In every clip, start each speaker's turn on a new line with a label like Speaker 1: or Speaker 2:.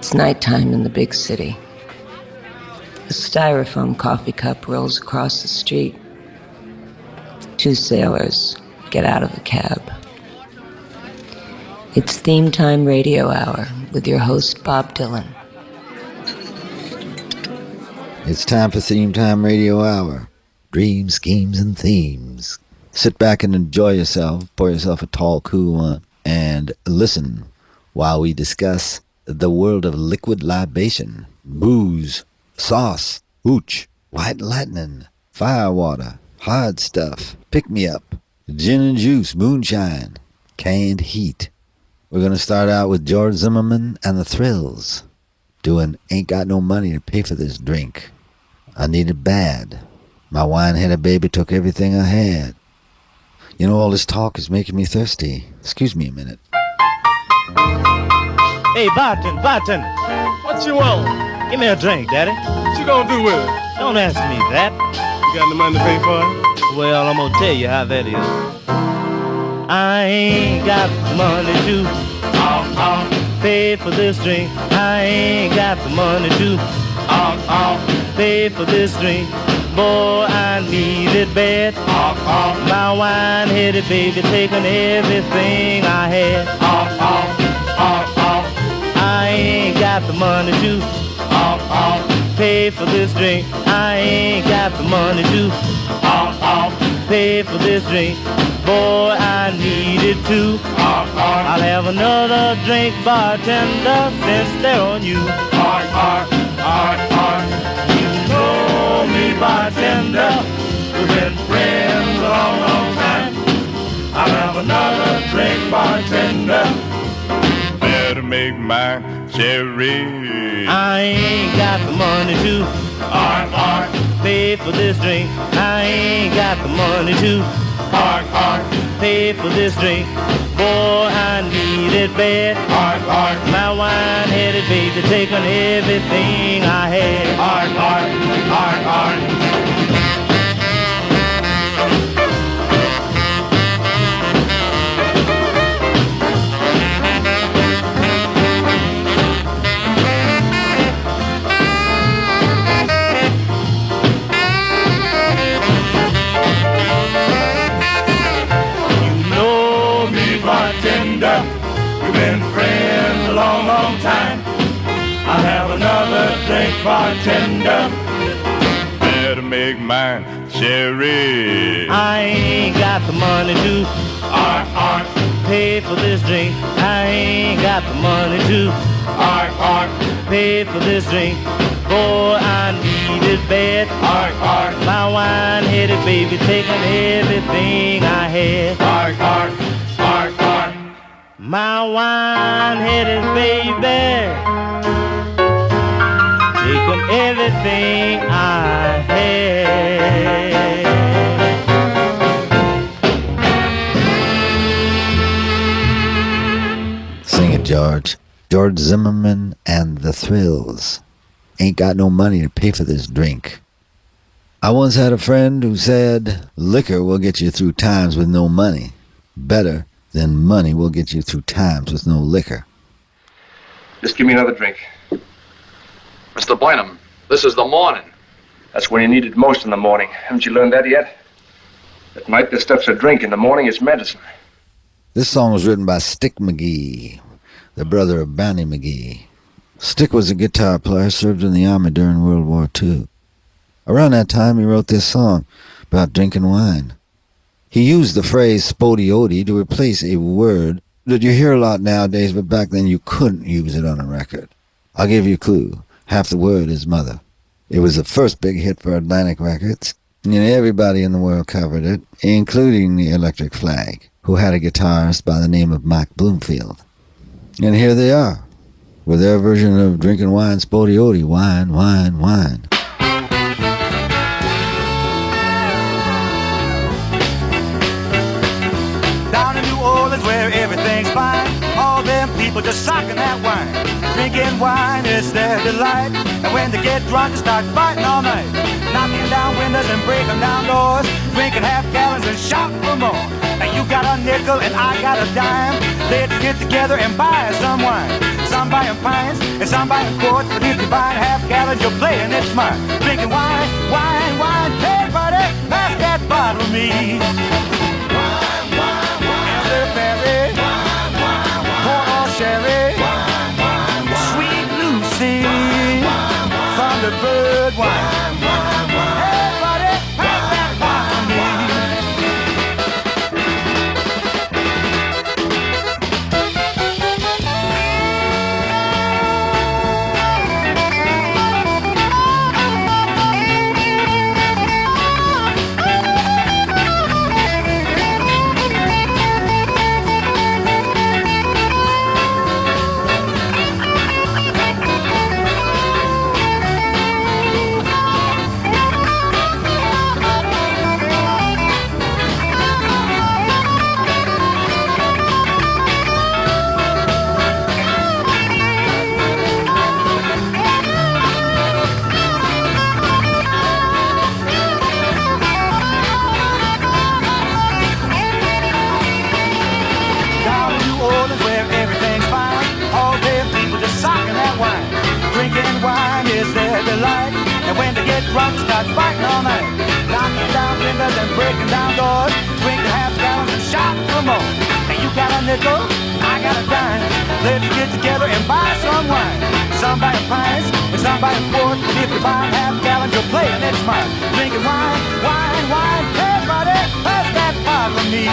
Speaker 1: It's nighttime in the big city. A styrofoam coffee cup rolls across the street. Two sailors get out of a cab. It's Theme Time Radio Hour with your host, Bob Dylan.
Speaker 2: It's time for Theme Time Radio Hour. Dreams, schemes, and themes. Sit back and enjoy yourself. Pour yourself a tall, cool one. And listen while we discuss the world of liquid libation, booze, sauce, hooch, white lightning, firewater, hard stuff, pick-me-up, gin and juice, moonshine, canned heat. We're going to start out with George Zimmerman and the Thrills doing Ain't Got No Money to Pay for This Drink. I need it bad. My wine-headed baby took everything I had. You know, all this talk is making me thirsty. Excuse me a minute.
Speaker 3: Hey, bartender,
Speaker 4: What you want?
Speaker 3: give me a drink, Daddy.
Speaker 4: What you gonna do with it?
Speaker 3: Don't ask me that.
Speaker 4: You got the money to pay for it?
Speaker 3: Well, I'm gonna tell you how that is. I ain't got the money to pay for this drink. I ain't got the money to pay for this drink. Boy, I need it bad. My wine-headed baby taking everything I had. I ain't got the money to pay for this drink. I ain't got the money to pay for this drink. Boy, I need it too. I'll have another drink, bartender, since they're on you. You know me, bartender. We've been friends a long, long time. I'll have another drink, bartender.
Speaker 4: Better make my cherry.
Speaker 3: I ain't got the money to pay for this drink. I ain't got the money to pay for this drink. Boy, I need it bad. My wine-headed baby taking everything I had.
Speaker 4: Bartender, we've been friends a long, long time. I'll have another drink, bartender. Better make mine cherry.
Speaker 3: I ain't got the money to pay for this drink. I ain't got the money to pay for this drink. Boy, I need it bad. My wine-headed baby taking everything I had. My wine-headed baby taking everything I had.
Speaker 2: Sing it, George. George Zimmerman and the Thrills. Ain't got no money to pay for this drink. I once had a friend who said, liquor will get you through times with no money. Better than money will get you through times with no liquor.
Speaker 5: Just give me another drink.
Speaker 6: Mr. Bynum, this is the morning.
Speaker 5: That's when you need it most in the morning. Haven't you learned that yet? At night, this stuff's a drink. In the morning, it's medicine.
Speaker 2: This song was written by Stick McGee, the brother of Bonnie McGee. Stick was a guitar player, served in the Army during World War II. Around that time, he wrote this song about drinking wine. He used the phrase spodioti to replace a word that you hear a lot nowadays, but back then you couldn't use it on a record. I'll give you a clue. Half the word is mother. It was the first big hit for Atlantic Records, and everybody in the world covered it, including the Electric Flag, who had a guitarist by the name of Mike Bloomfield. And here they are, with their version of drinking wine, spodioti, wine, wine, wine.
Speaker 7: Where everything's fine, all them people just socking that wine. Drinking wine is their delight, and when they get drunk they start fighting all night, knocking down windows and breaking down doors, drinking half gallons and shouting for more. And you got a nickel and I got a dime, let's get together and buy some wine. some buying pints, and some buying quarts. But if you're buying half gallons, you're playing it smart. Drinking wine, wine, wine. Hey, buddy, pass that bottle to me. Wine, wine, wine. Elderberry, wine, wine, wine. Port or sherry, wine, wine, wine. Sweet Lucy, wine, wine, wine. Thunderbird wine. Wine, wine, wine. Hey, buddy, pass that bottle to me. Drunk, start fighting all night, knocking down windows and breaking down doors, drinking half gallons and shopping for more. And you got a nickel, I got a dime. Let's get together and buy some wine. Some buying pints and some buying quarts. But if you're buying half gallons, you're playing it smart. Drinking wine, wine, wine. Hey, buddy, pass that bottle to me.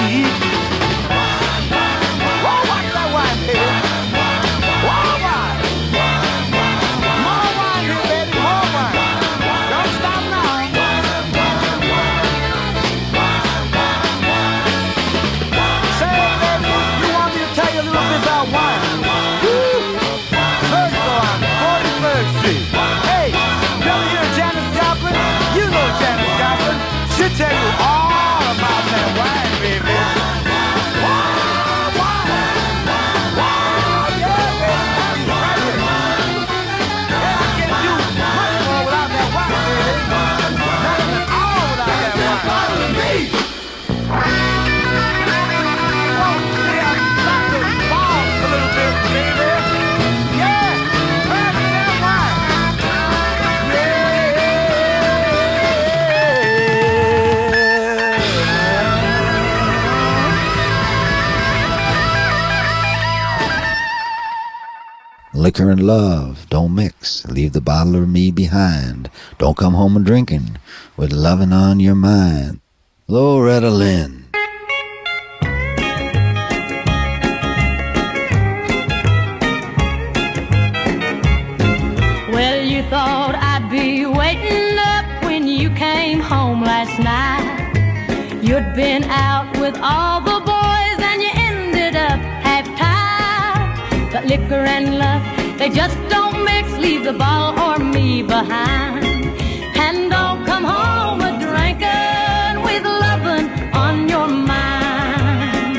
Speaker 7: Wine, wine, wine. Whoa, watch that wine, baby. Wine, wine, wine. Whoa, wine. Wine, wine, wine. More wine here, baby, more wine. Don't stop now. Say, baby, you want me to tell you a little bit about wine? First of all, on 43rd Street. Hey, you ever hear of Janis Joplin? You know Janis Joplin. She'll tell you all about that wine, baby.
Speaker 2: Liquor and love don't mix. Leave the bottle of me behind. Don't come home a drinking with loving on your mind. Loretta Lynn.
Speaker 8: Well, you thought I'd be waiting up when you came home last night. You'd been out with all the boys and you ended up half-tied. But liquor and love, they just don't mix. Leave the ball or me behind. And don't come home a drinking with loving on your mind.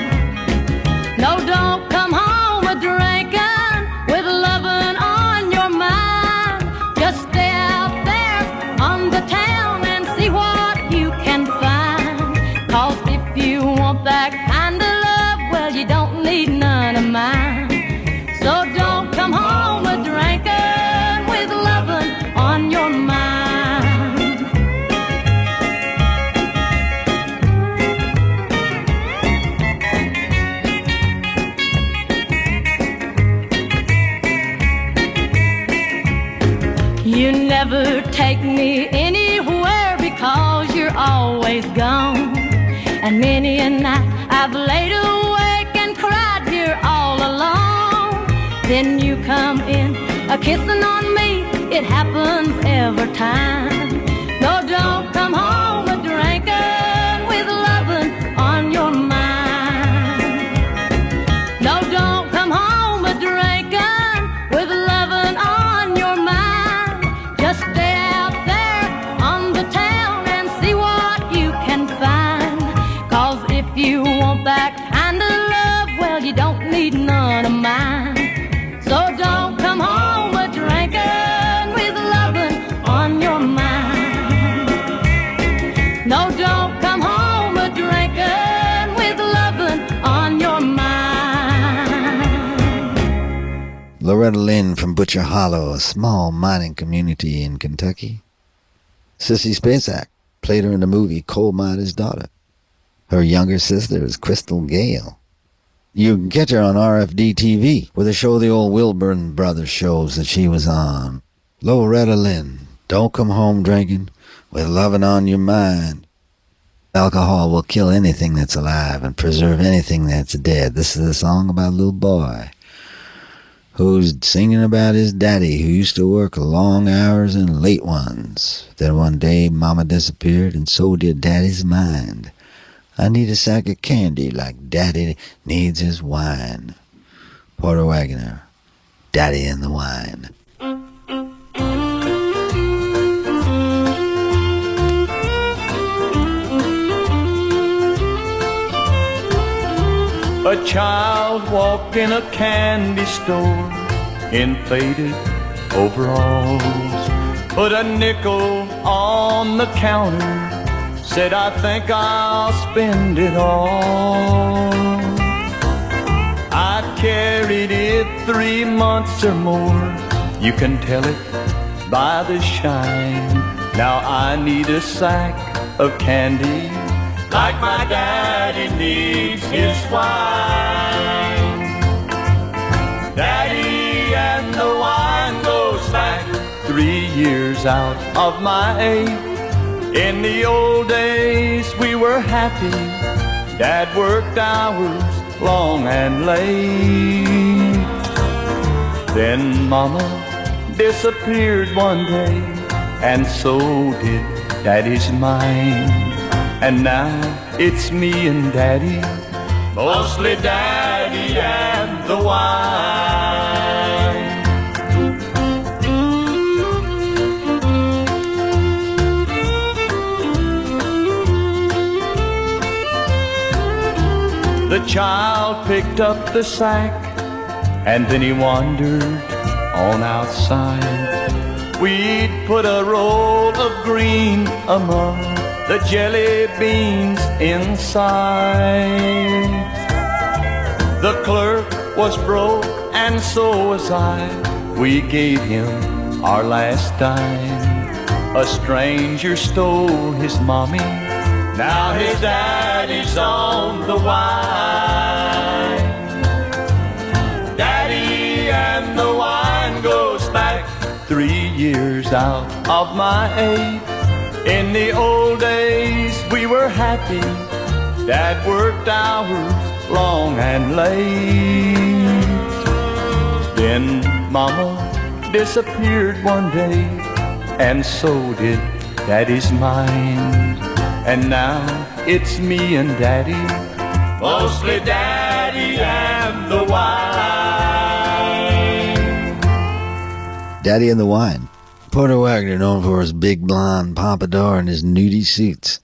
Speaker 8: No, don't come home a drinking with loving on your mind. Just stay out there on the town and see what you can find. 'Cause if you want that kind of love, well, you don't need none of mine. So don't come home a drinking with loving on your mind. You never take me anywhere because you're always gone. And many a night I've laid awake and cried here all alone. Then you come in a-kissing on me, it happens every time. No, don't come home a drinking with loving on your mind. No, don't come home a drinking with loving on your mind. Just stay out there on the town and see what you can find. 'Cause if you want that kind of love, well, you don't need none of mine. So don't come home a drinking with loving on your mind.
Speaker 2: Loretta Lynn from Butcher Hollow, a small mining community in Kentucky. Sissy Spacek played her in the movie Coal Miner's Daughter. Her younger sister is Crystal Gale. You can catch her on RFD TV, where they show the old Wilburn Brothers shows that she was on. Loretta Lynn, don't come home drinking with loving on your mind. Alcohol will kill anything that's alive and preserve anything that's dead. This is a song about a little boy who's singing about his daddy who used to work long hours and late ones. Then one day Mama disappeared and so did Daddy's mind. I need a sack of candy like Daddy needs his wine. Porter Wagoner, Daddy and the Wine.
Speaker 3: A child walked in a candy store in faded overalls, put a nickel on the counter, said, I think I'll spend it all. I carried it 3 months or more, you can tell it by the shine. Now I need a sack of candy like my daddy needs his wine. Daddy and the wine goes back 3 years out of my 8. In the old days we were happy. Dad worked hours long and late. Then Mama disappeared one day, and so did Daddy's mind. And now it's me and Daddy, mostly Daddy and the wine. The child picked up the sack, and then he wandered on outside. We'd put a roll of green among the jelly beans inside. The clerk was broke and so was I. We gave him our last dime. A stranger stole his mommy. Now his daddy's on the wine. Daddy and the wine goes back 3 years out of my 8. In the old days we were happy. Dad worked hours long and late. Then Mama disappeared one day, and so did Daddy's mind. And now it's me and Daddy, mostly Daddy and the wine.
Speaker 2: Daddy and the Wine. Porter Wagoner, known for his big blonde pompadour and his nudie suits.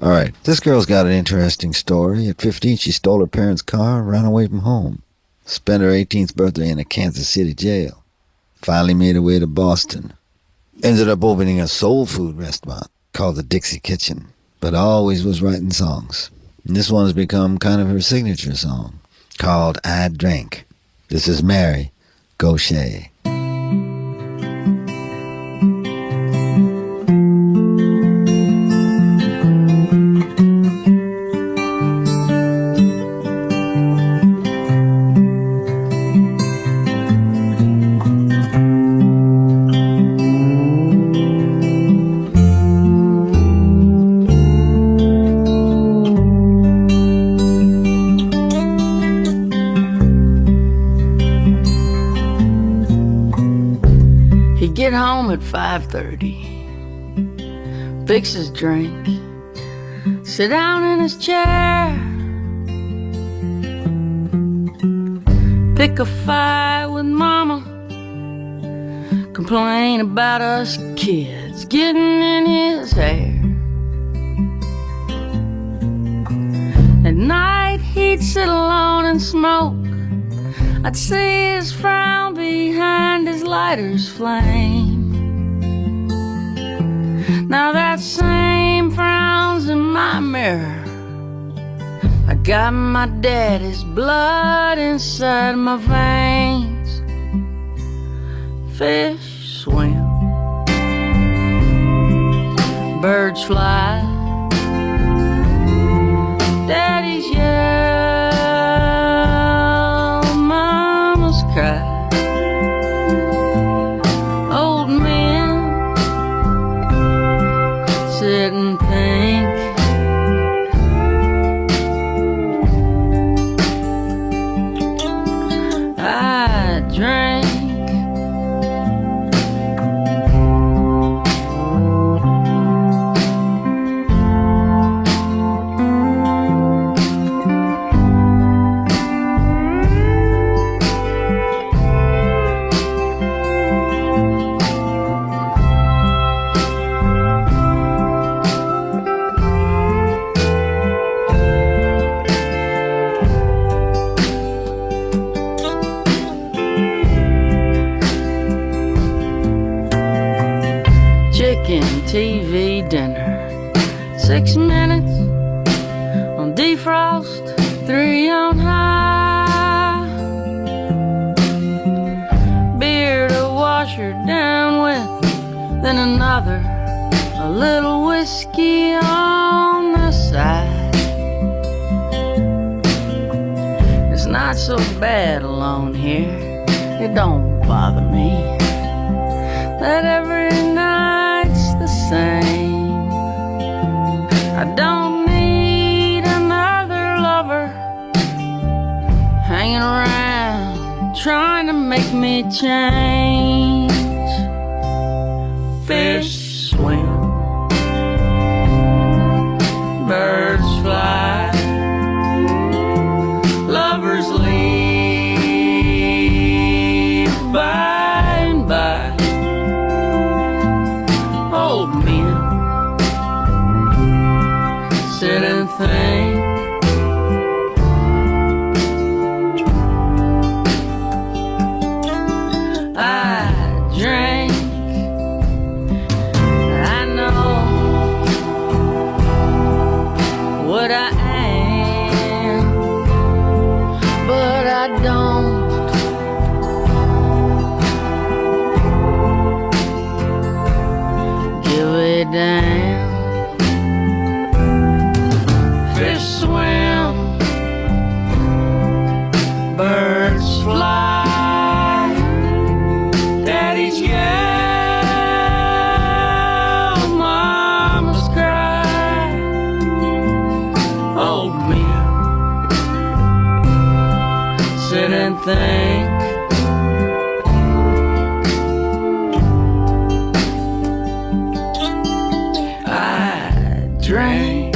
Speaker 2: Alright, this girl's got an interesting story. At 15, she stole her parents' car and ran away from home. Spent her 18th birthday in a Kansas City jail. Finally made her way to Boston. Ended up opening a soul food restaurant called the Dixie Kitchen, but always was writing songs. And this one has become kind of her signature song, called I Drank. This is Mary Gaucher.
Speaker 9: Get home at 5:30, fix his drink, sit down in his chair, pick a fight with Mama, complain about us kids getting in his hair. At night he'd sit alone and smoke. I'd see his frown behind his lighter's flame. Now that same frown's in my mirror, I got my daddy's blood inside my veins. Fish swim, birds fly, daddy's yell, mama's cry. Old men sit and think. I drank. TV dinner, 6 minutes on defrost, 3 on high. Beer to wash her down with, then another, a little whiskey on the side. It's not so bad alone here, it don't bother me that every night's the same. I don't need another lover hanging around trying to make me change. Fish swim, birds fly, lovers leave by and by. Old men sit and think. I drank. I know what I am, but I don't. Give it down. Fish swim, birds fly, daddy's yell, mama's cry. Old men sit and think. Drank.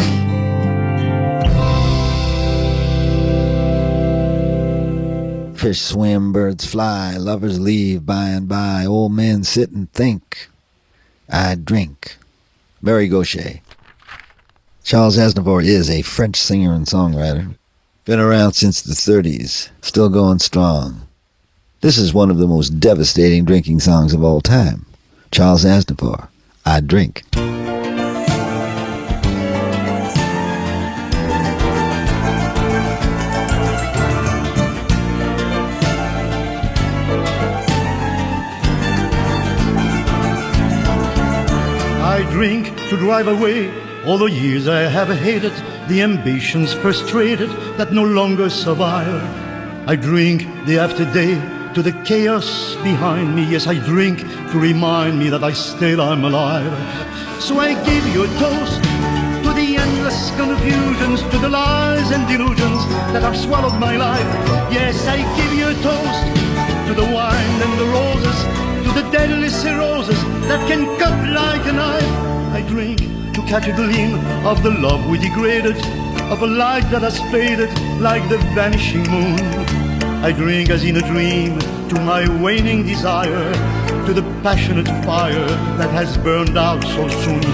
Speaker 2: Fish swim, birds fly, lovers leave by and by, old men sit and think. I drink. Mary Gaucher. Charles Aznavour is a French singer and songwriter. Been around since the 30s, still going strong. This is one of the most devastating drinking songs of all time. Charles Aznavour, I Drink.
Speaker 10: I drink to drive away all the years I have hated, the ambitions frustrated that no longer survive. I drink day after day to the chaos behind me. Yes, I drink to remind me that still I'm alive. So I give you a toast to the endless confusions, to the lies and delusions that have swallowed my life. Yes, I give you a toast to the wine and the roses, to the deadly cirrhosis that can cut like a knife. I drink to catch a gleam of the love we degraded, of a light that has faded like the vanishing moon. I drink as in a dream to my waning desire, to the passionate fire that has burned out so soon.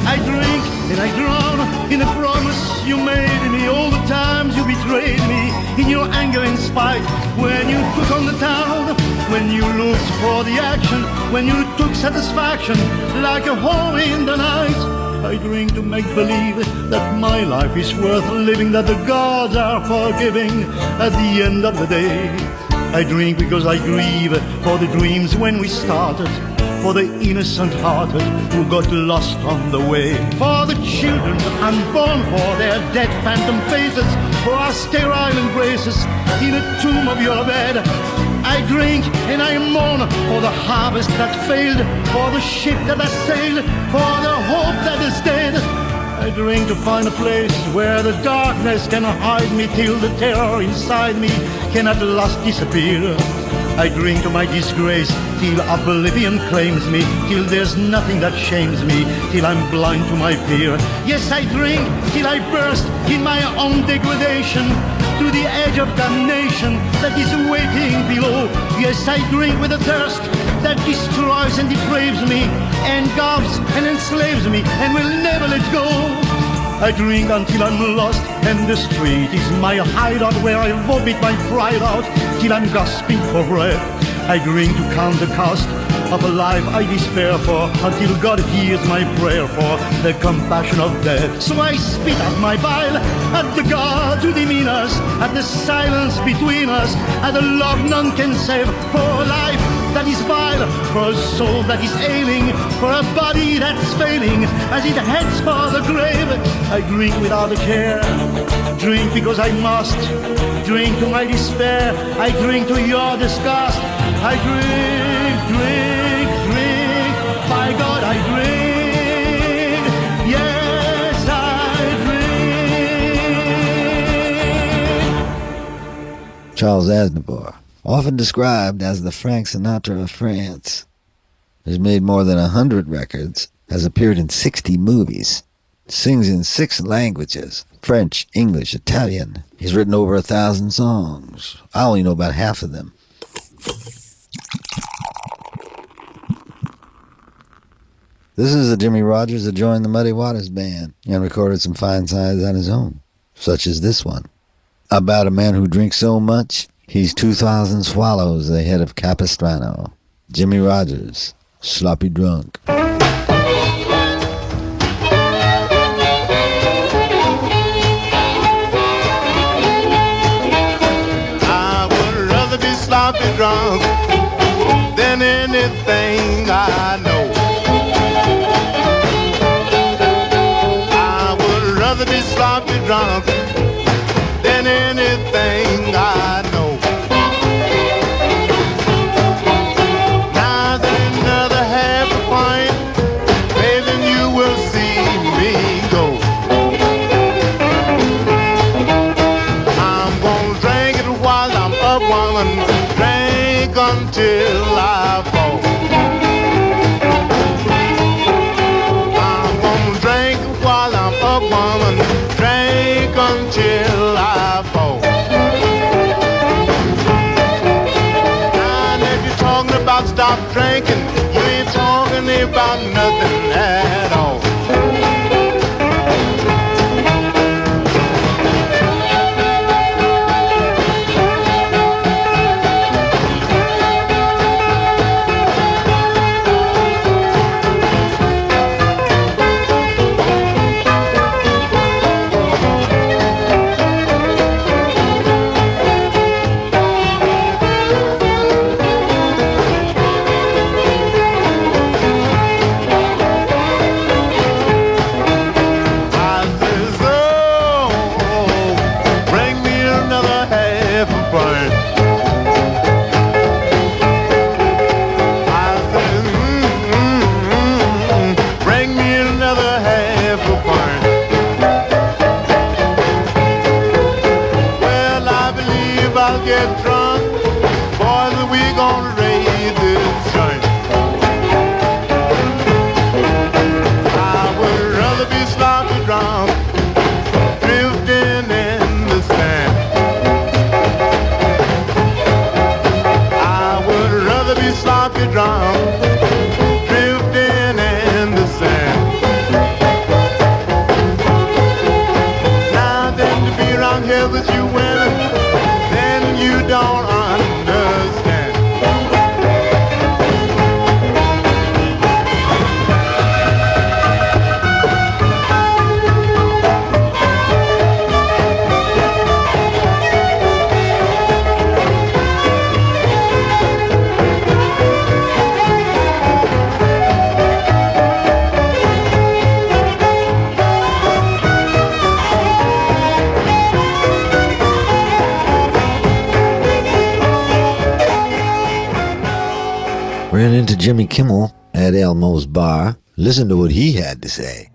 Speaker 10: I drink and I drown in the promise you made me, all the times you betrayed me in your anger and spite. When you took on the town, when you looked for the action, when you took satisfaction like a hole in the night. I drink to make believe that my life is worth living, that the gods are forgiving at the end of the day. I drink because I grieve for the dreams when we started, for the innocent-hearted who got lost on the way, for the children unborn, for their dead phantom faces, for our sterile embraces in a tomb of your bed. I drink and I mourn for the harvest that failed, for the ship that has sailed, for the hope that is dead. I drink to find a place where the darkness can hide me, till the terror inside me can at last disappear. I drink to my disgrace till oblivion claims me, till there's nothing that shames me, till I'm blind to my fear. Yes, I drink till I burst in my own degradation, to the edge of damnation that is waiting below. Yes, I drink with a thirst that destroys and depraves me, engulfs and enslaves me, and will never let go. I drink until I'm lost, and the street is my hideout, where I vomit my pride out till I'm gasping for breath. I drink to count the cost of a life I despair for, until God hears my prayer for the compassion of death. So I spit out my bile at the gods who demean us, at the silence between us, at the love none can save, for a life that is vile, for a soul that is ailing, for a body that's failing as it heads for the grave. I drink without a care, drink because I must, drink to my despair, I drink to your disgust. I drink, drink, drink, by God I drink, yes I drink.
Speaker 2: Charles Aznavour, often described as the Frank Sinatra of France, has made more than 100 records, has appeared in 60 movies, sings in 6 languages, French, English, Italian. He's written over 1,000 songs. I only know about half of them. This is the Jimmy Rogers that joined the Muddy Waters Band and recorded some fine sides on his own, such as this one, about a man who drinks so much he's 2,000 swallows ahead of Capistrano. Jimmy Rogers, Sloppy Drunk.
Speaker 11: I would rather be sloppy drunk than anything I know. Be sloppy drunk than anything I know. Now there's another half a pint, baby, and you will see me go. I'm gonna drink it while I'm up, woman, drink until I fall. I'm gonna drink it while I'm up, woman, drink until I fall. And if you're talking about stop drinking, you ain't talking about nothing at all. With you women, then you don't
Speaker 2: to Jimmy Kimmel at Elmo's Bar. Listen to what he had to say.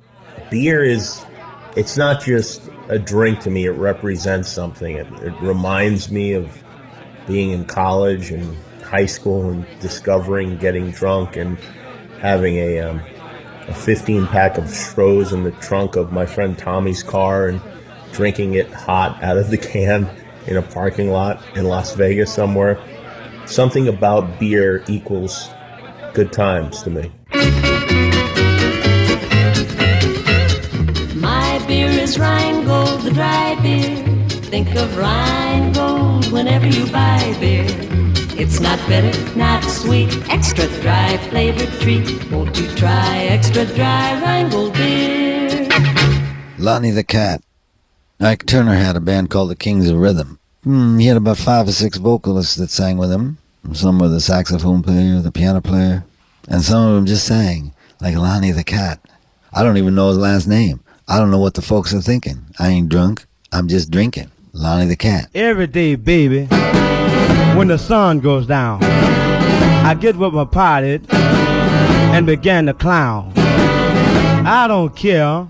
Speaker 12: Beer it's not just a drink to me. It represents something. It reminds me of being in college and high school and discovering getting drunk and having a 15-pack of Strohs in the trunk of my friend Tommy's car and drinking it hot out of the can in a parking lot in Las Vegas somewhere. Something about beer equals good times to me.
Speaker 8: My beer is Rheingold, the dry beer. Think of Rheingold whenever you buy beer. It's not bitter, not sweet, extra dry flavored treat. Won't you try extra dry Rheingold beer?
Speaker 2: Lonnie the Cat. Ike Turner had a band called the Kings of Rhythm. He had about 5 or 6 vocalists that sang with him. Some were the saxophone player, the piano player, and some of them just sang, like Lonnie the Cat. I don't even know his last name. I don't know what the folks are thinking. I ain't drunk, I'm just drinking. Lonnie the Cat.
Speaker 3: Every day, baby, when the sun goes down, I get with my party and begin to clown. I don't care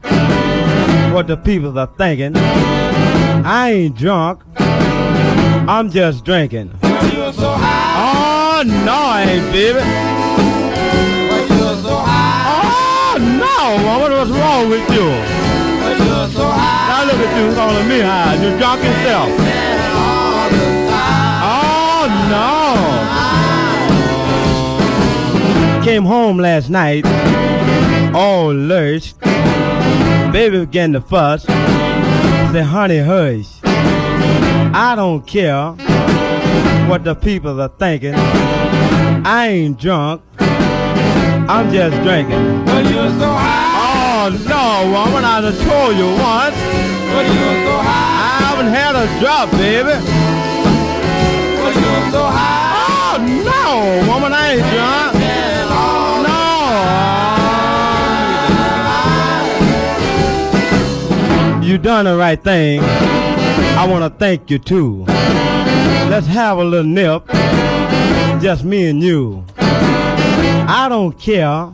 Speaker 3: what the people are thinking. I ain't drunk, I'm just drinking.
Speaker 11: You're so high.
Speaker 3: Oh, no, I ain't, baby.
Speaker 11: You're so high.
Speaker 3: Oh, no, woman, what's wrong with you?
Speaker 11: You're so high.
Speaker 3: Now look at you calling me high. You drunk yourself. Oh, no. Came home last night, all lurched. Baby began to fuss. Say, honey, hush. I don't care what the people are thinking. I ain't drunk, I'm just drinking.
Speaker 11: But you're so high.
Speaker 3: Oh no, woman, I done told you once.
Speaker 11: But you're so high.
Speaker 3: I haven't had a drop, baby.
Speaker 11: But you're so high.
Speaker 3: Oh no, woman, I ain't drunk. No. You done the right thing. I want to thank you too. Let's have a little nip, just me and you. I don't care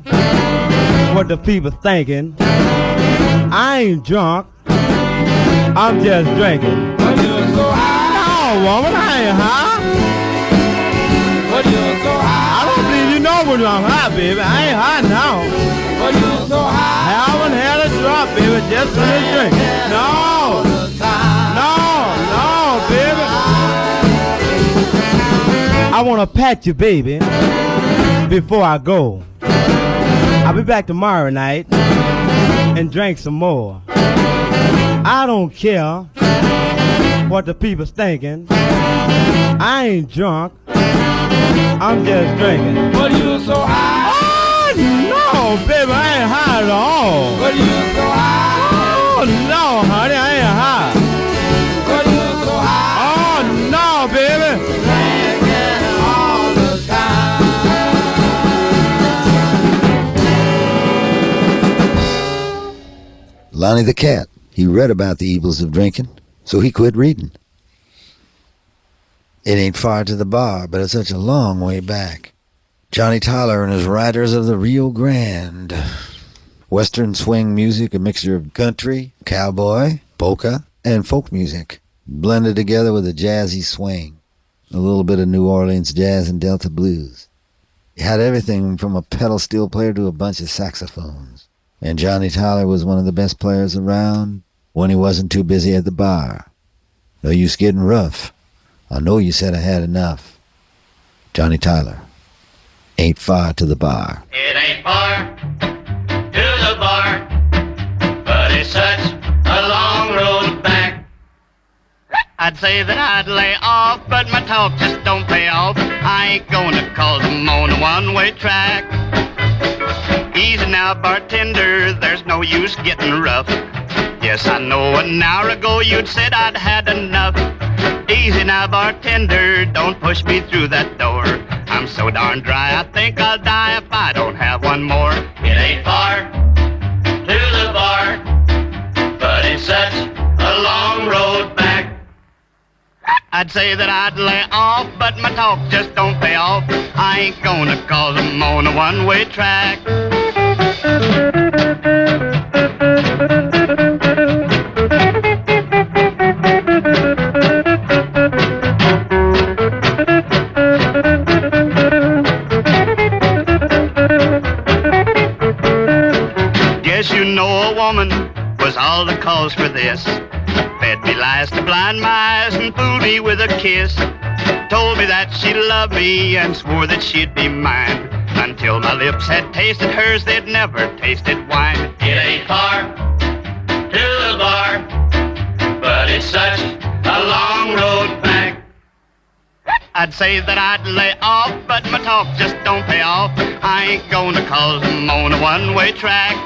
Speaker 3: what the people thinking. I ain't drunk, I'm just drinking.
Speaker 11: But you're so high.
Speaker 3: No, woman, I ain't high.
Speaker 11: But you're so high.
Speaker 3: I don't believe you know when I'm high, baby. I ain't high now.
Speaker 11: But you're so high.
Speaker 3: Haven't had a drop, baby, just finished drinking. No, no, baby. I want to pat you, baby, before I go. I'll be back tomorrow night and drink some more. I don't care what the people's thinking. I ain't drunk, I'm just drinking.
Speaker 11: But you're so high.
Speaker 3: Oh, no, baby, I ain't high at all.
Speaker 11: But you're so high.
Speaker 3: Oh, no, honey, I ain't high.
Speaker 11: But you're so high.
Speaker 3: Oh, no, baby.
Speaker 2: Lonnie the Cat. He read about the evils of drinking, so he quit reading. It ain't far to the bar, but it's such a long way back. Johnny Tyler and his Riders of the Rio Grande. Western swing music, a mixture of country, cowboy, polka, and folk music, blended together with a jazzy swing. A little bit of New Orleans jazz and Delta blues. It had everything from a pedal steel player to a bunch of saxophones. And Johnny Tyler was one of the best players around when he wasn't too busy at the bar. No use getting rough. I know you said I had enough. Johnny Tyler. Ain't far to the bar.
Speaker 13: It ain't far to the bar, but it's such a long road back. I'd say that I'd lay off, but my talk just don't pay off. I ain't gonna cause them on a one-way track. Easy now, bartender, there's no use getting rough. Yes, I know an hour ago you'd said I'd had enough. Easy now, bartender, don't push me through that door. I'm so darn dry, I think I'll die if I don't have one more. It ain't far to the bar, but it's such a long road back. I'd say that I'd lay off, but my talk just don't pay off. I ain't gonna cause I'm on a one-way track. Guess you know a woman was all the cause for this. Fed me lies to blind my eyes and fooled me with a kiss. Told me that she loved me and swore that she'd be mine. Until my lips had tasted hers, they'd never tasted wine. It ain't far to the bar, but it's such a long road back. I'd say that I'd lay off, but my talk just don't pay off. I ain't gonna cause I'm on a one-way track.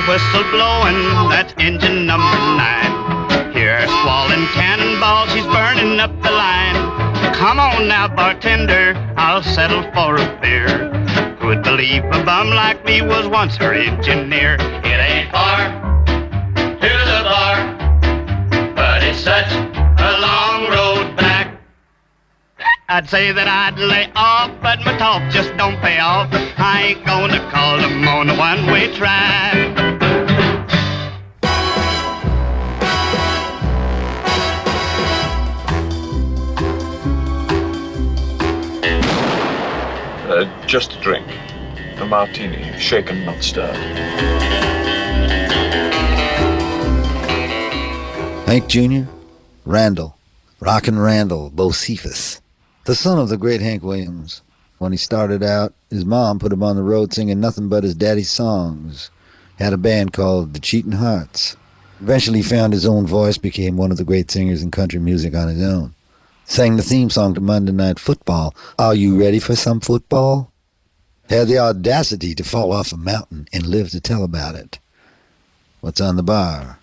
Speaker 13: Whistle blowing, that's engine number 9. Hear her squalling cannonball, she's burning up the line. Come on now, bartender, I'll settle for a beer. Who'd believe a bum like me was once her engineer? It ain't far to the bar, but it's such a long road back. I'd say that I'd lay off, but my talk just don't pay off. I ain't gonna call them on a one-way track.
Speaker 5: Just a drink. A martini, shaken, not stirred.
Speaker 2: Hank Jr., Randall, Rockin' Randall Bocephus, the son of the great Hank Williams. When he started out, his mom put him on the road singing nothing but his daddy's songs. Had a band called the Cheatin' Hearts. Eventually found his own voice, became one of the great singers in country music on his own. Sang the theme song to Monday Night Football. Are you ready for some football? Had the audacity to fall off a mountain and live to tell about it. What's on the bar?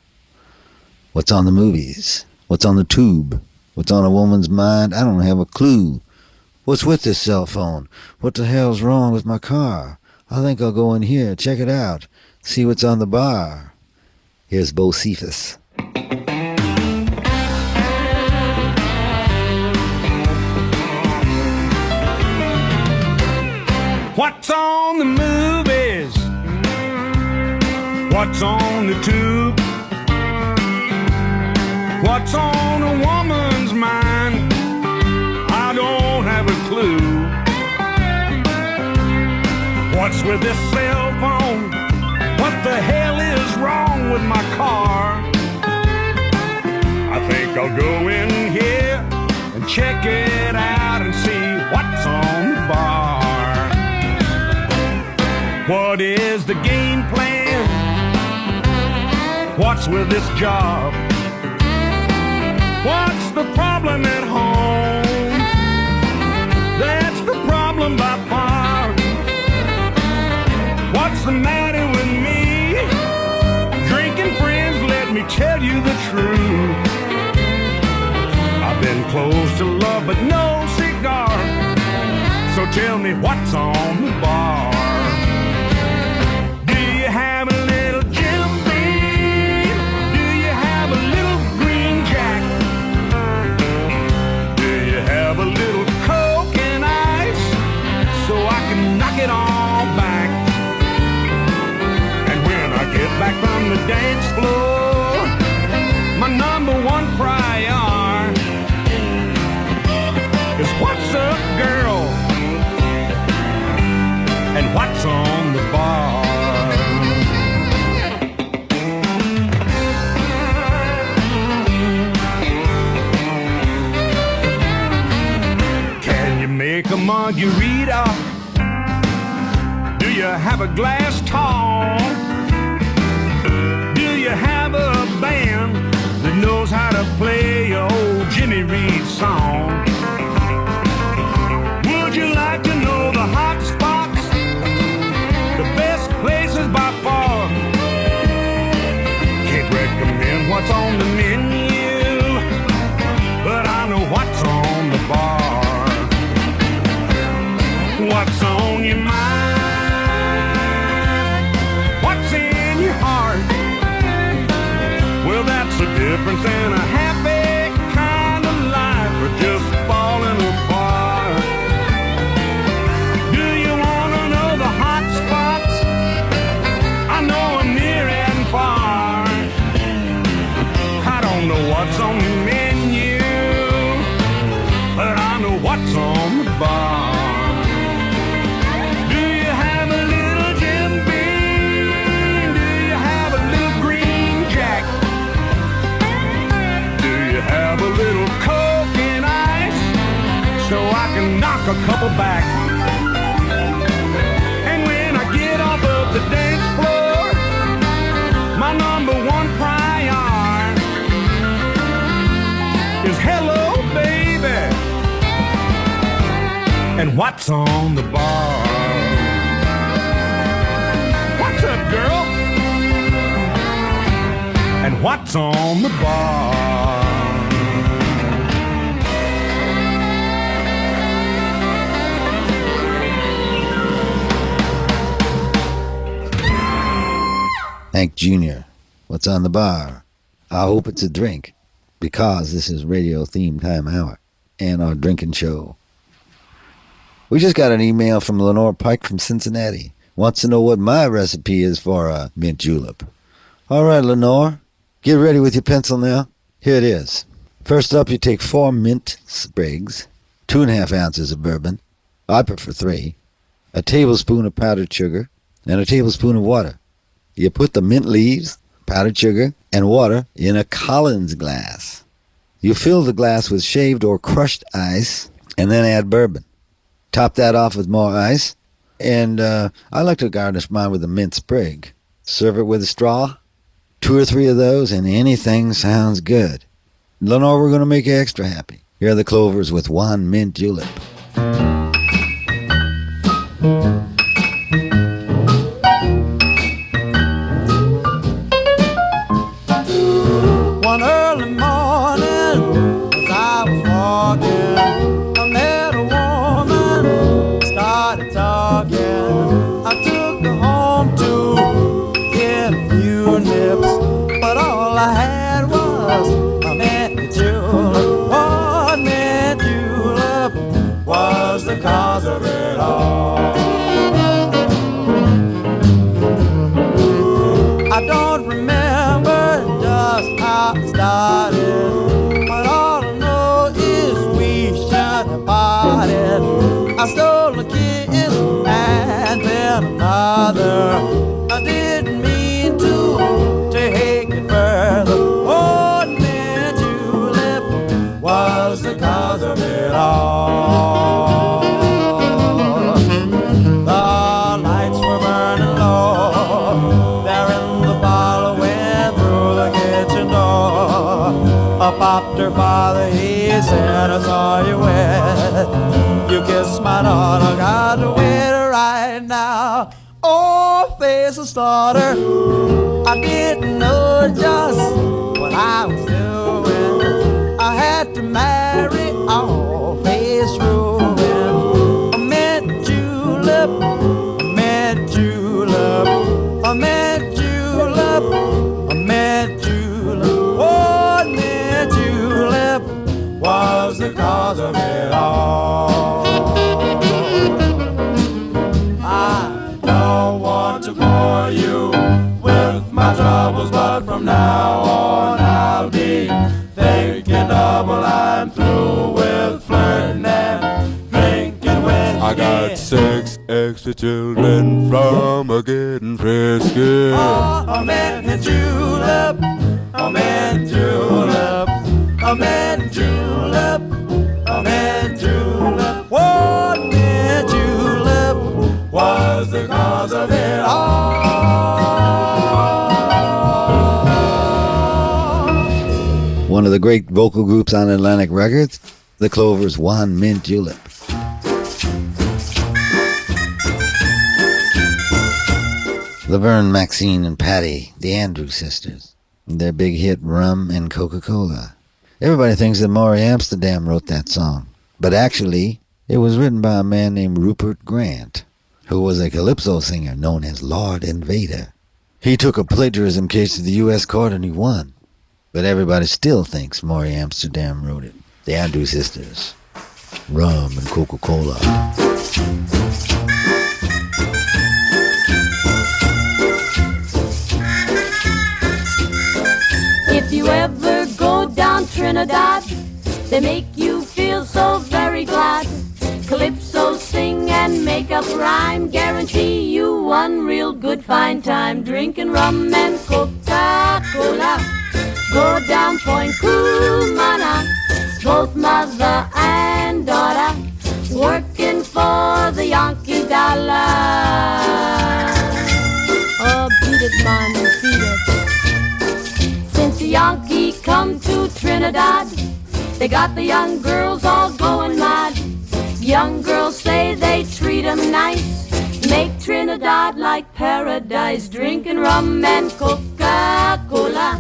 Speaker 2: What's on the movies? What's on the tube? What's on a woman's mind? I don't have a clue. What's with this cell phone? What the hell's wrong with my car? I think I'll go in here, check it out, see what's on the bar. Here's Bocephus.
Speaker 14: What's on the movies? What's on the tube? What's on a woman's mind? I don't have a clue. What's with this cell phone? What the hell is wrong with my car? I think I'll go in here and check it out and see what's on the bar. What is the game plan? What's with this job? What's the problem at home? That's the problem by far. What's the matter with me? Drinking friends, let me tell you the truth. I've been close to love but no cigar. So tell me what's on the bar. Do you have a little Jim Beam? Do you have a little Green Jack? Do you have a little Coke and ice so I can knock it all back? And when I get back from the dance floor, my number one prior is what's up, girl? And what's on the bar? Can you make a margarita? Do you have a glass tall? Do you have a band that knows how your mind, what's in your heart. Well, that's the difference in a happy kind of life, or just falling apart. Do you want to know the hot spots? I know them near and far. I don't know what's on the menu, but I know what's on the bar. Do you have a little Jim Beam? Do you have a little Green Jack? Do you have a little Coke and ice, so I can knock a couple back? And when I get off of the dance floor, my number one prior is hello, baby, and what's on the bar? What's up, girl? And what's on the bar?
Speaker 2: Hank Jr., what's on the bar? I hope it's a drink, because this is Radio Theme Time Hour and our drinking show. We just got an email from Lenore Pike from Cincinnati. Wants to know what my recipe is for a mint julep. All right, Lenore, get ready with your pencil now. Here it is. First up, you take 4 mint sprigs, 2.5 ounces of bourbon, I prefer 3, a tablespoon of powdered sugar, and a tablespoon of water. You put the mint leaves, powdered sugar, and water in a Collins glass. You fill the glass with shaved or crushed ice, and then add bourbon. Top that off with more ice, and I like to garnish mine with a mint sprig. Serve it with a straw, 2 or 3 of those, and anything sounds good. Lenore, we're going to make you extra happy. Here are the Clovers with 1 mint julep.
Speaker 15: One early morning, as I was walking, I met a woman, started talking. I took her home to get a few nips, but all I had was a mint julep. One mint julep was the cause of it all. I don't remember just how it started, but all I know is we should have parted. I stole a kiss and then another. I didn't mean to take it further. One mint julep was the cause of it all. The lights were burning low there in the parlor, went through the kitchen door. I popped her father, he said, I saw you wet. You kissed my daughter, got to wait right now. Oh, face of slaughter, I didn't know just what I was doing. I had to marry all face ruin. A mint julep, a mint julep, a mint julep, a mint julep. One mint julep was the cause of it all. I don't want to bore you with my troubles, but from now on I'll be thinking double. I'm through with flirting and drinking with
Speaker 16: I got 6 extra children from a getting frisky.
Speaker 15: a mint julep, a mint julep, a mint julep, a mint julep. One mint julep was the cause of it all.
Speaker 2: One of the great vocal groups on Atlantic Records, the Clovers, 1 mint julep. Laverne, Maxine, and Patty, the Andrews sisters, their big hit Rum and Coca-Cola. Everybody thinks that Maury Amsterdam wrote that song, but actually, it was written by a man named Rupert Grant. who was a calypso singer known as Lord Invader. He took a plagiarism case to the U.S. court and he won. But everybody still thinks Maury Amsterdam wrote it. The Andrews Sisters. Rum and Coca-Cola.
Speaker 8: If you ever go down Trinidad, they make you feel so very glad. Calypso sing and make up rhyme, guarantee you one real good fine time. Drinking rum and Coca-Cola, go down Point Cumana, both mother and daughter, working for the Yankee dollar. Oh, beat it, man, beat it. Since the Yankee come to Trinidad, they got the young girls all going mad. Young girls say they treat 'em nice, make Trinidad like paradise. Drinking rum and Coca-Cola,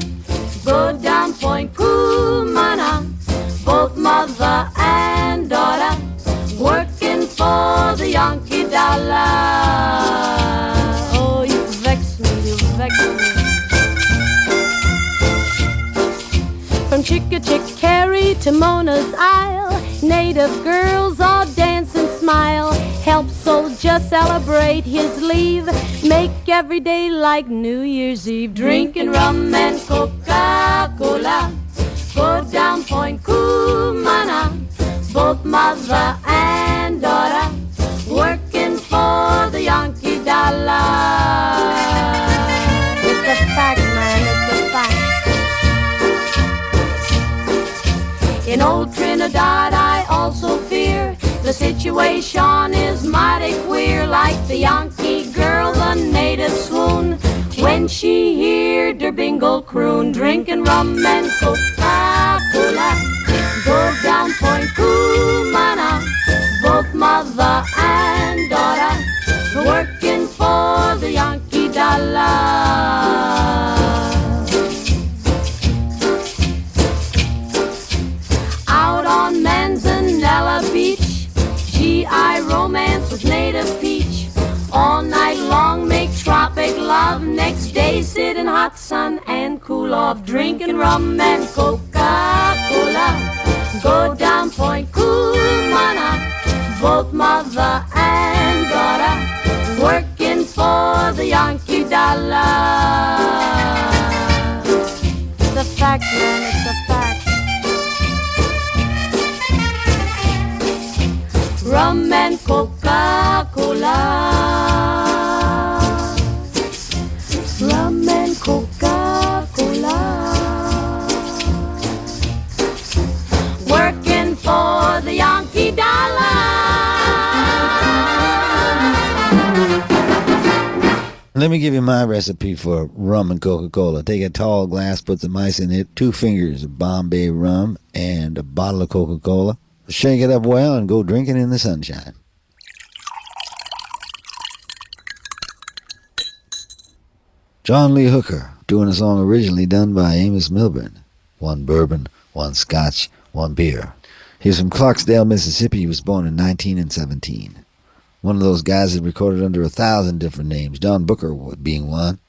Speaker 8: go down Point Cumana, both mother and daughter, working for the Yankee dollar. Oh, you vex me, you vex me. From Chickahominy to Mona's Isle, native girls all dance and smile. Help soldier celebrate his leave, make every day like New Year's Eve. Drinking rum and Coca-Cola, go down Point Cumana, both mother and daughter, working for the Yankee dollar. It's a fact, man, it's a fact. In old Trinidad I also fear the situation is mighty queer. Like the Yankee girl, the native swoon when she heard her bingle croon. Drinking rum and Coca-Cola, go down Point Cumana, both mother and daughter, working for the Yankee dollar. Out on Manzanella Beach, GI romance with native peach. All night long make tropic love, next day sit in hot sun and cool off. Drinking rum and Coca-Cola, go down Point Cumana, both mother and daughter, working for the Yankee dollar. It's a fact, man, it's a fact. Rum and Coca-Cola, rum and Coca-Cola, working for the Yankee dollar.
Speaker 2: Let me give you my recipe for rum and Coca-Cola. Take a tall glass, put some ice in it, 2 fingers of Bombay rum, and a bottle of Coca-Cola. Shake it up well and go drinking in the sunshine. John Lee Hooker, doing a song originally done by Amos Milburn. 1 bourbon, 1 scotch, 1 beer. He's from Clarksdale, Mississippi. He was born in 1917. One of those guys that recorded under 1,000 different names, John Booker being one.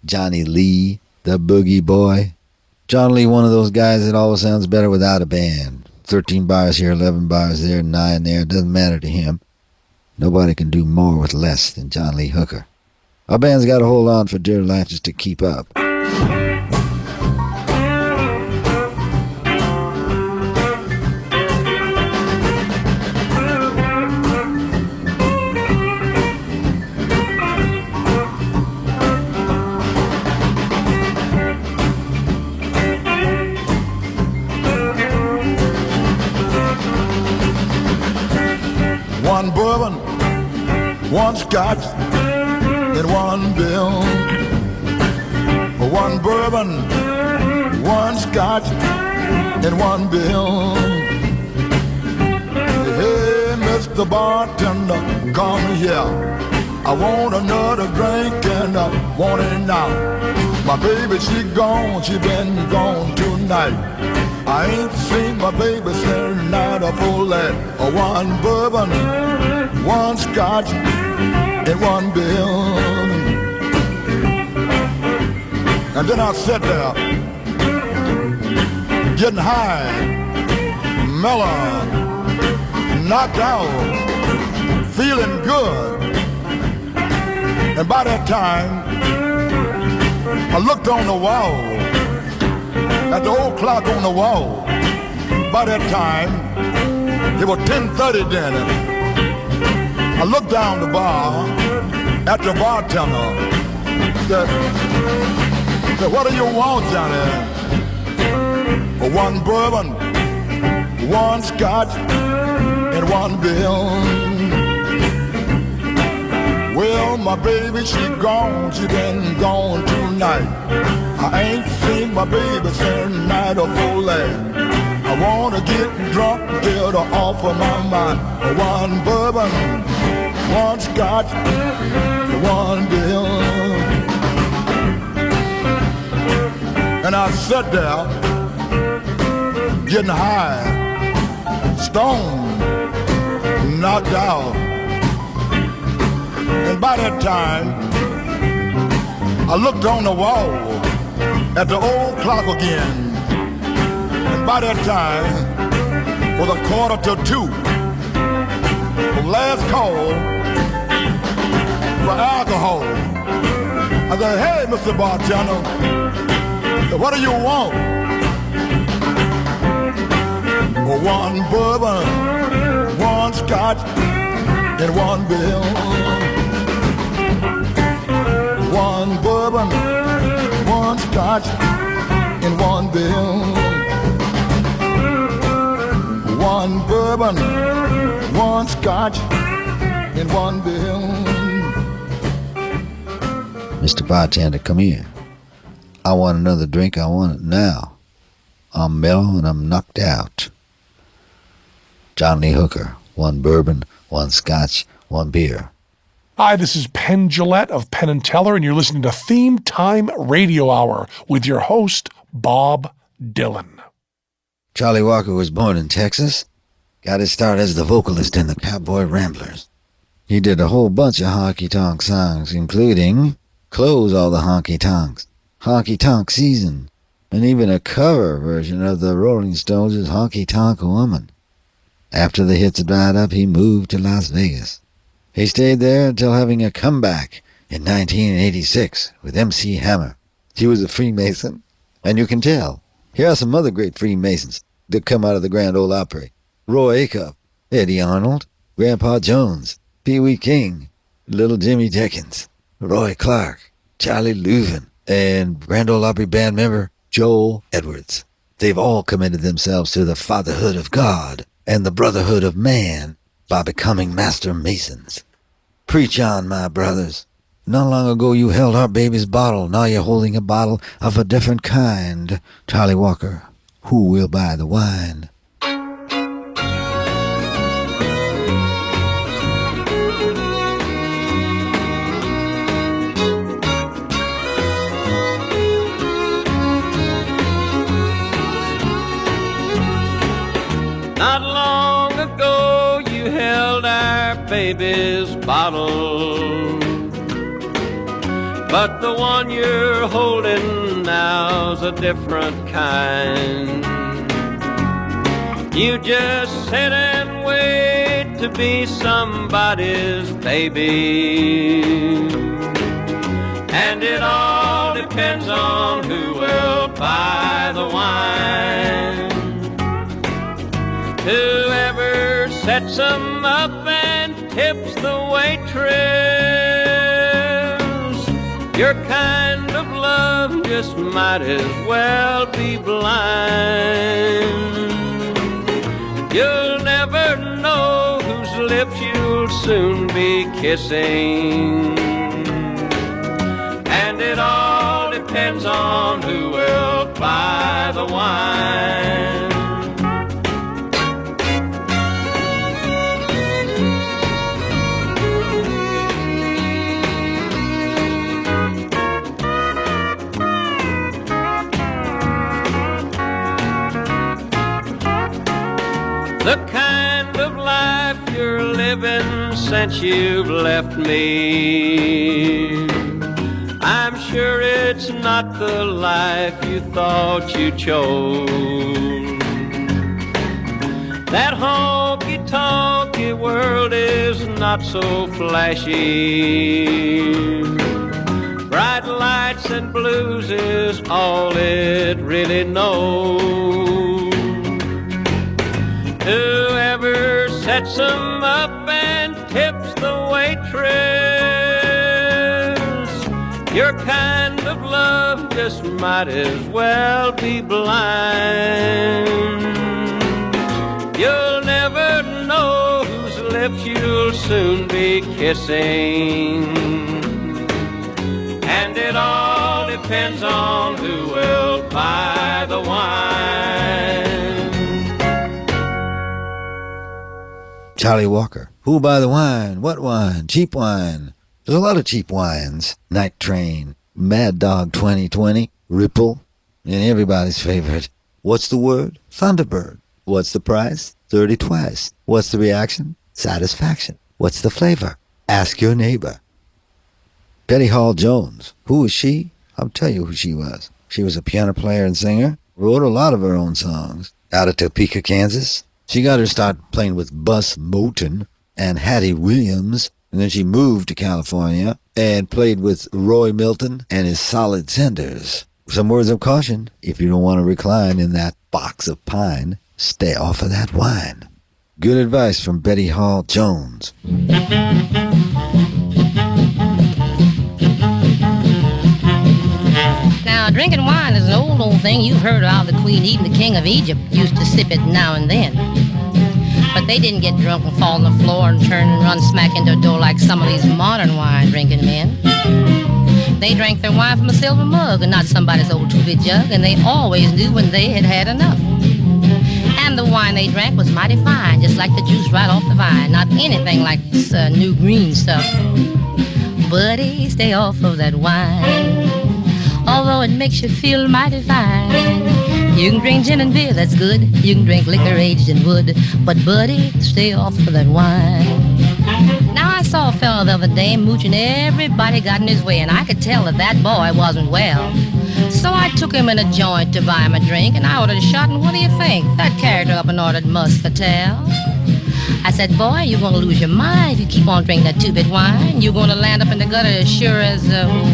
Speaker 2: Johnny Lee, the Boogie Boy. John Lee, one of those guys that always sounds better without a band. 13 bars here, 11 bars there, 9 there. It doesn't matter to him. Nobody can do more with less than John Lee Hooker. Our band's got to hold on for dear life just to keep up.
Speaker 11: One bourbon, 1 scotch, and 1 bill. 1 bourbon, 1 scotch, and 1 bill. Hey, Mr. Bartender, come here. I want another drink and I want it now. My baby, she gone, she been gone tonight. I ain't seen my baby since night of full at 1 bourbon, 1 scotch, in one bill. And then I sat there, getting high, mellow, knocked out, feeling good. And by that time, I looked on the wall, at the old clock on the wall. By that time, it was 10:30 then. I looked down the bar at the bartender. Said, what do you want, Johnny? One bourbon, one scotch, and one bill. Well, my baby, she gone, she been gone tonight. I ain't seen my baby since night before last. I wanna get drunk, get her off of my mind. One bourbon, one scotch, one bill. And I sat there, getting high, stoned, knocked out. And by that time, I looked on the wall at the old clock again. And by that time, was 1:45. The last call for alcohol. I said, hey, Mr. Bartender, what do you want? One bourbon, one scotch, and one bill. One bourbon, one scotch, and one bill. One bourbon, one scotch, and one bill.
Speaker 2: Mr. Bartender, come here. I want another drink. I want it now. I'm mellow and I'm knocked out. John Lee Hooker, one bourbon, one scotch, one beer.
Speaker 17: Hi, this is Penn Jillette of Penn and Teller, and you're listening to Theme Time Radio Hour with your host, Bob Dylan.
Speaker 2: Charlie Walker was born in Texas. Got his start as the vocalist in the Cowboy Ramblers. He did a whole bunch of honky-tonk songs, including Close All the Honky Tonks, Honky Tonk Season, and even a cover version of the Rolling Stones' Honky Tonk Woman. After the hits died up, he moved to Las Vegas. He stayed there until having a comeback in 1986 with MC Hammer. He was a Freemason, and you can tell. Here are some other great Freemasons that come out of the Grand Ole Opry. Roy Acuff, Eddie Arnold, Grandpa Jones, Pee Wee King, Little Jimmy Dickens, Roy Clark, Charlie Louvin, and Grand Ole Opry band member Joel Edwards. They've all committed themselves to the fatherhood of God and the brotherhood of man by becoming master masons. Preach on, my brothers. Not long ago you held our baby's bottle. Now you're holding a bottle of a different kind. Charlie Walker, who will buy the wine?
Speaker 18: Not long ago you held our baby's bottle, but the one you're holding now's a different kind. You just sit and wait to be somebody's baby, and it all depends on who will buy the wine. Whoever sets them up and tips the waitress, your kind of love just might as well be blind. You'll never know whose lips you'll soon be kissing, and it all depends on who will buy the wine. The kind of life you're living since you've left me. I'm sure it's not the life you thought you chose. That honky-tonky world is not so flashy. Bright lights and blues is all it really knows. Whoever sets them up and tips the waitress, your kind of love just might as well be blind. You'll never know whose lips you'll soon be kissing, and it all depends on who will buy the wine.
Speaker 2: Charlie Walker. Who'll buy the wine? What wine? Cheap wine. There's a lot of cheap wines. Night Train, Mad Dog 2020, Ripple, and everybody's favorite. What's the word? Thunderbird. What's the price? 30 twice. What's the reaction? Satisfaction. What's the flavor? Ask your neighbor. Betty Hall Jones. Who was she? I'll tell you who she was. She was a piano player and singer. Wrote a lot of her own songs. Out of Topeka, Kansas. She got her start playing with Bus Moten and Hattie Williams. And then she moved to California and played with Roy Milton and his Solid Cinders. Some words of caution. If you don't want to recline in that box of pine, stay off of that wine. Good advice from Betty Hall Jones.
Speaker 19: Now, drinking wine is an old thing. You've heard of how the Queen, even the King of Egypt, used to sip it now and then. But they didn't get drunk and fall on the floor and turn and run smack into a door like some of these modern wine-drinking men. They drank their wine from a silver mug and not somebody's old two-bit jug, and they always knew when they had had enough. And the wine they drank was mighty fine, just like the juice right off the vine. Not anything like this new green stuff. Buddy, stay off of that wine, although it makes you feel mighty fine. You can drink gin and beer, that's good. You can drink liquor aged in wood. But buddy, stay off of that wine. Now I saw a fella the other day mooching. Everybody got in his way, and I could tell that that boy wasn't well. So I took him in a joint to buy him a drink, and I ordered a shot, and what do you think? That carried up and ordered muscatel. I said, boy, you're going to lose your mind if you keep on drinking that two-bit wine. You're going to land up in the gutter as sure as,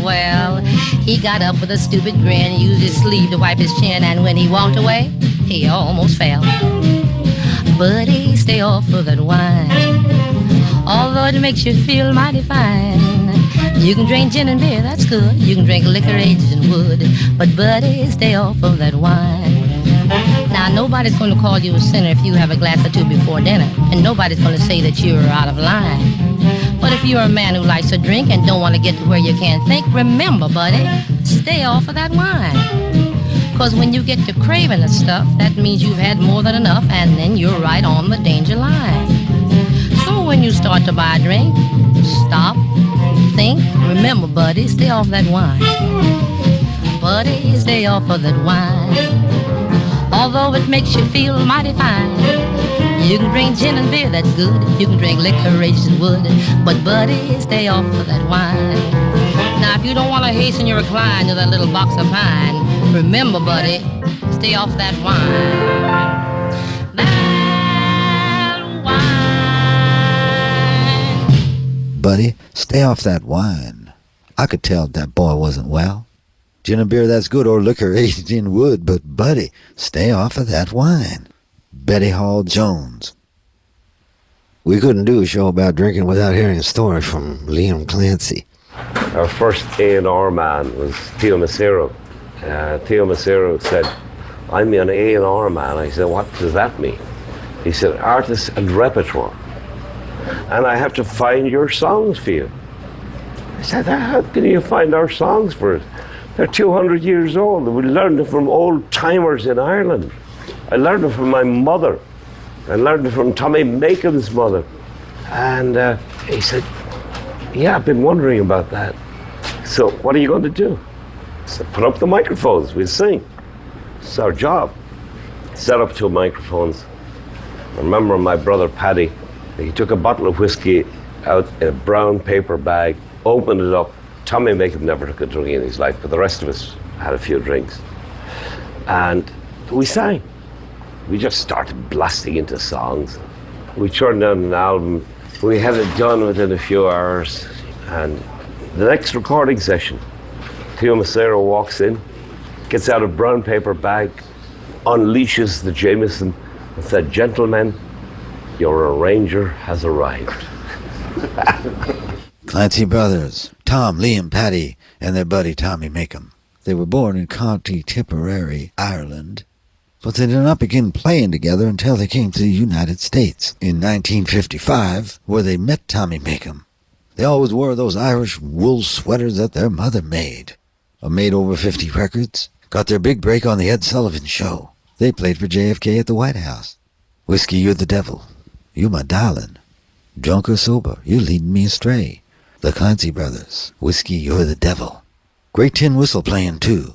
Speaker 19: well. He got up with a stupid grin, used his sleeve to wipe his chin, and when he walked away, he almost fell. Buddy, stay off of that wine, although it makes you feel mighty fine. You can drink gin and beer, that's good. You can drink liquor aged in wood. But buddy, stay off of that wine. Now, nobody's going to call you a sinner if you have a glass or two before dinner, and nobody's going to say that you're out of line. But if you're a man who likes to drink and don't want to get to where you can't think, remember, buddy, stay off of that wine. Because when you get to craving the stuff, that means you've had more than enough, and then you're right on the danger line. So when you start to buy a drink, stop, think, remember, buddy, stay off that wine. Buddy, stay off of that wine, although it makes you feel mighty fine. You can drink gin and beer, that's good. You can drink liquor aged in wood. But buddy, stay off of that wine. Now, if you don't want to hasten your recline to that little box of pine, remember, buddy, stay off that wine. That wine.
Speaker 2: Buddy, stay off that wine. I could tell that boy wasn't well. Gin and beer, that's good, or liquor aged in wood, but buddy, stay off of that wine. Betty Hall Jones. We couldn't do a show about drinking without hearing a story from Liam Clancy.
Speaker 20: Our first A&R man was Theo Macero. Theo Macero said, I'm an A&R man. I said, what does that mean? He said, artist and repertoire. And I have to find your songs for you. I said, how can you find our songs for us? They're 200 years old. We learned it from old timers in Ireland. I learned it from my mother. I learned it from Tommy Macon's mother. And he said, yeah, I've been wondering about that. So what are you going to do? I said, put up the microphones, we'll sing. It's our job. Set up 2 microphones. I remember my brother Paddy, he took a bottle of whiskey out in a brown paper bag, opened it up. Tommy Macomb never took a drink in his life, but the rest of us had a few drinks. And we sang. We just started blasting into songs. We turned down an album. We had it done within a few hours. And the next recording session, Theo Macero walks in, gets out a brown paper bag, unleashes the Jameson, and said, "Gentlemen, your arranger has arrived."
Speaker 2: Clancy brothers, Tom, Liam, Paddy, and their buddy Tommy Macomb. They were born in County Tipperary, Ireland, but they did not begin playing together until they came to the United States in 1955, where they met Tommy Macomb. They always wore those Irish wool sweaters that their mother made. Made over 50 records, got their big break on the Ed Sullivan Show. They played for JFK at the White House. Whiskey, you're the devil. You my darling. Drunk or sober, you're leading me astray. The Clancy brothers. Whiskey, you're the devil. Great tin whistle playing too.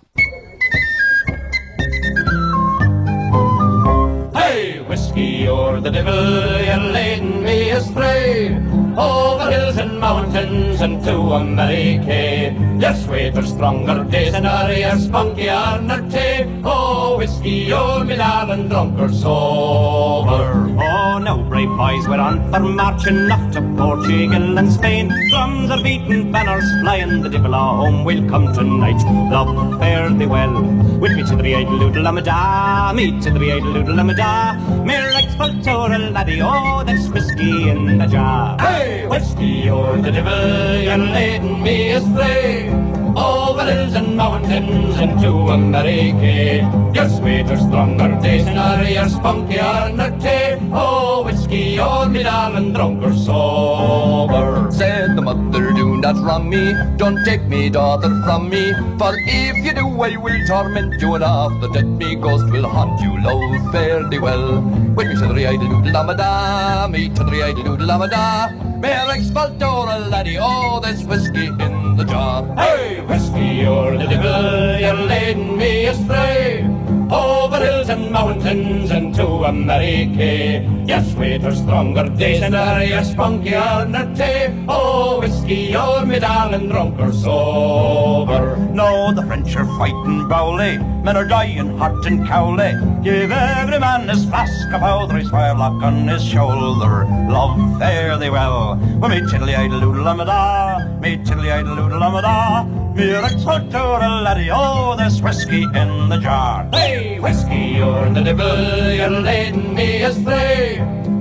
Speaker 15: Hey, whiskey, you're the devil, you're leading me astray. Over hills and mountains and to America. Your sweeter, stronger days and your spunkier nutty. Oh, whiskey, you're me darling, drunk or sober. Oh, now, brave boys, we're on for marching off to Portugal and Spain. Drums are beating, banners flying, the devil home will come tonight. Love, fare thee well, with me to the idle-oodle-am-a-da, me to the idle-oodle-am-a-da. Me likes for a laddie, oh, that's whiskey in the jar. Hey, whiskey, you're the devil, you're leading me astray. Over hills and mountains and to America. Your sweeter, stronger days and your spunkier nutty. Oh, whiskey, you're me darling, drunk or sober.
Speaker 21: Said the mother, do not wrong me, don't take me daughter from me. For if you do, I will torment you, and off the dead me ghost will haunt you. Love, fare thee well, with me to the idle-oodle-am-a-da, me to the idle-oodle-am-a-da. Mere expultora laddie, oh, there's whiskey in the jar.
Speaker 15: Hey, whiskey, you're the devil, you're leading me astray. Over hills and mountains and to America. Your sweeter, stronger days and your spunkier nutty. Oh, whiskey, you're me darling, drunk or sober.
Speaker 7: No, the French are fighting bowly, men are dying hot and cowly. Give every man his flask of powder, his firelock on his shoulder. Love, fare thee well, well, me tiddly-idle-oodle-am-a-da, me tiddly-idle-oodle-am-a-da. Me ex-hot-to-a laddie, oh, there's whiskey in the jar.
Speaker 15: Hey, whiskey, you're the devil, you're leading me astray.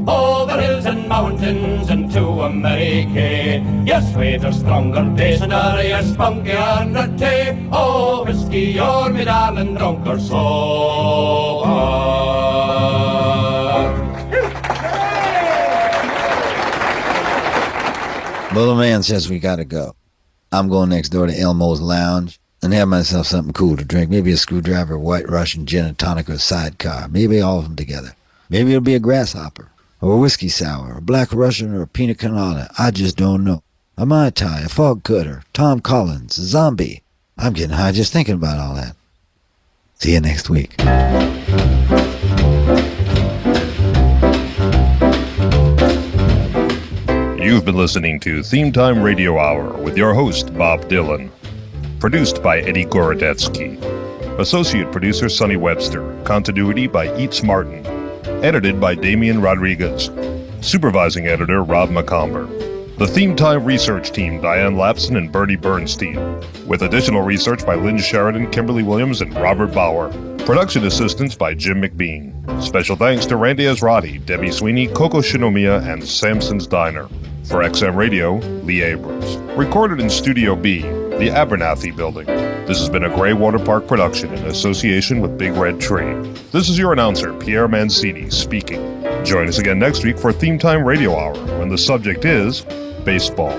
Speaker 15: Over hills and mountains and to America. Your sweeter, stronger days and your spunkier nutty. Oh, whiskey, you're me darling, drunk or sober.
Speaker 2: Well, the man says we gotta go. I'm going next door to Elmo's Lounge and have myself something cool to drink. Maybe a screwdriver, white Russian, gin and tonic, or a sidecar. Maybe all of them together. Maybe it'll be a grasshopper, or a whiskey sour, or a black Russian, or a pina colada. I just don't know. A Mai Tai, a fog cutter, Tom Collins, a zombie. I'm getting high just thinking about all that. See you next week.
Speaker 22: You've been listening to Theme Time Radio Hour with your host, Bob Dylan. Produced by Eddie Gorodetsky. Associate producer, Sonny Webster. Continuity by Eats Martin. Edited by Damian Rodriguez. Supervising editor, Rob McComber. The Theme Time research team, Diane Lapson and Bernie Bernstein. With additional research by Lynn Sheridan, Kimberly Williams, and Robert Bauer. Production assistance by Jim McBean. Special thanks to Randy Ezrati, Debbie Sweeney, Coco Shinomiya, and Samson's Diner. For XM Radio, Lee Abrams. Recorded in Studio B, the Abernathy Building. This has been a Grey Water Park production in association with Big Red Tree. This is your announcer, Pierre Mancini, speaking. Join us again next week for Theme Time Radio Hour, when the subject is baseball.